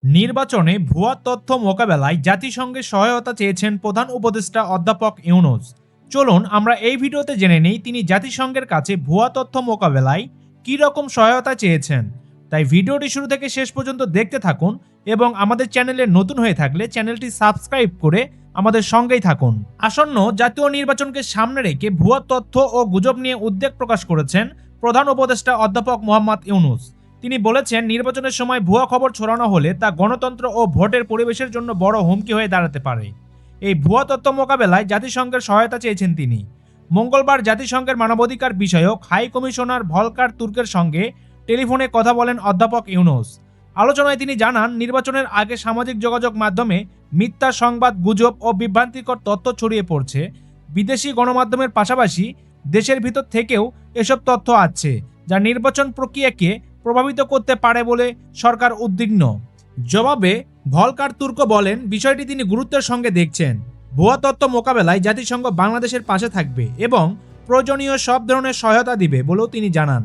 নির্বাচনে ভুয়া তথ্য মোকাবেলায় জাতিসংঘের সহায়তা চেয়েছেন প্রধান উপদেষ্টা অধ্যাপক ইউনূস। চলুন আমরা এই ভিডিওতে জেনে নেই তিনি জাতিসংঘের কাছে ভুয়া তথ্য মোকাবেলায় কী রকম সহায়তা চেয়েছেন। তাই ভিডিওটি শুরু থেকে শেষ পর্যন্ত দেখতে থাকুন এবং আমাদের চ্যানেলে নতুন হয়ে থাকলে চ্যানেলটি সাবস্ক্রাইব করে আমাদের সঙ্গেই থাকুন। আসন্ন জাতীয় নির্বাচনকে সামনে রেখে ভুয়া তথ্য ও গুজব নিয়ে উদ্বেগ প্রকাশ করেছেন প্রধান উপদেষ্টা অধ্যাপক মোহাম্মদ ইউনূস। তিনি বলেছেন, নির্বাচনের সময় ভুয়া খবর ছড়ানো হলে তা গণতন্ত্র ও ভোটের পরিবেশের জন্য বড় হুমকি হয়ে দাঁড়াতে পারে। এই ভুয়া তথ্য মোকাবেলায় জাতিসংঘের সহায়তা চেয়েছেন তিনি। মঙ্গলবার জাতিসংঘের মানবাধিকার বিষয়ক হাই কমিশনার ভলকার তুর্কের সঙ্গে টেলিফোনে কথা বলেন অধ্যাপক ইউনূস। আলোচনায় তিনি জানান, নির্বাচনের আগে সামাজিক যোগাযোগ মাধ্যমে মিথ্যা সংবাদ, গুজব ও বিভ্রান্তিকর তথ্য ছড়িয়ে পড়ছে। বিদেশি গণমাধ্যমের পাশাপাশি দেশের ভিতর থেকেও এসব তথ্য আসছে, যা নির্বাচন প্রক্রিয়াকে প্রভাবিত করতে পারে বলে সরকার উদ্বিগ্ন। জবাবে ভলকার তুর্ক বলেন, বিষয়টি তিনি গুরুত্বের সঙ্গে দেখছেন। ভুয়া তথ্য মোকাবেলায় জাতিসংঘ বাংলাদেশের পাশে থাকবে এবং প্রয়োজনীয় সব ধরনের সহায়তা দিবে বলেও তিনি জানান।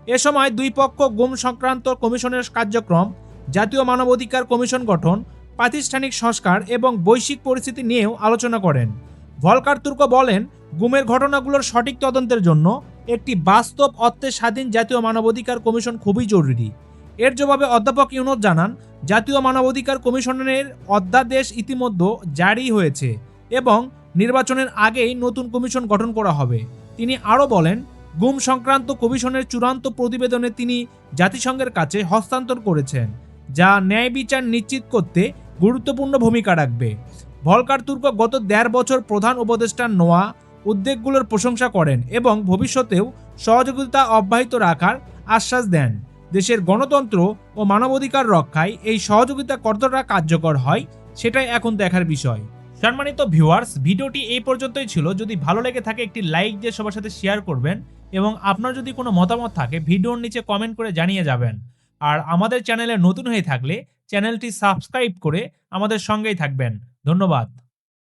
এ সময় দুই পক্ষ গুম সংক্রান্ত কমিশনের কার্যক্রম, জাতীয় মানবাধিকার কমিশন গঠন, প্রাতিষ্ঠানিক সংস্কার এবং বৈশ্বিক পরিস্থিতি নিয়েও আলোচনা করেন। ভলকার তুর্ক বলেন, গুমের ঘটনাগুলোর সঠিক তদন্তের জন্য একটি বাস্তব অর্থে স্বাধীন জাতীয় মানবাধিকার কমিশন খুবই জরুরি। এর জবাবে অধ্যাপক ইউনূস জানান, জাতীয় মানবাধিকার কমিশনের অধ্যাদেশ ইতিমধ্যে জারি হয়েছে এবং নির্বাচনের আগেই নতুন কমিশন গঠন করা হবে। তিনি আরও বলেন, গুম সংক্রান্ত কমিশনের চূড়ান্ত প্রতিবেদনে তিনি জাতিসংঘের কাছে হস্তান্তর করেছেন, যা ন্যায় বিচার নিশ্চিত করতে গুরুত্বপূর্ণ ভূমিকা রাখবে। ভলকার তুর্ক গত ১.৫ বছর প্রধান উপদেষ্টার নেওয়া উদ্যোগগুলোর প্রশংসা করেন এবং ভবিষ্যতেও সহযোগিতা অব্যাহত রাখার আশ্বাস দেন। দেশের গণতন্ত্র ও মানবাধিকার রক্ষায় এই সহযোগিতা কতটা কার্যকর হয় সেটাই এখন দেখার বিষয়। সম্মানিত ভিউয়ার্স, ভিডিওটি এই পর্যন্তই ছিল। যদি ভালো লেগে থাকে একটি লাইক দিয়ে সবার সাথে শেয়ার করবেন এবং আপনার যদি কোনো মতামত থাকে ভিডিওর নিচে কমেন্ট করে জানিয়ে যাবেন। আর আমাদের চ্যানেলে নতুন হয়ে থাকলে চ্যানেলটি সাবস্ক্রাইব করে আমাদের সঙ্গেই থাকবেন। ধন্যবাদ।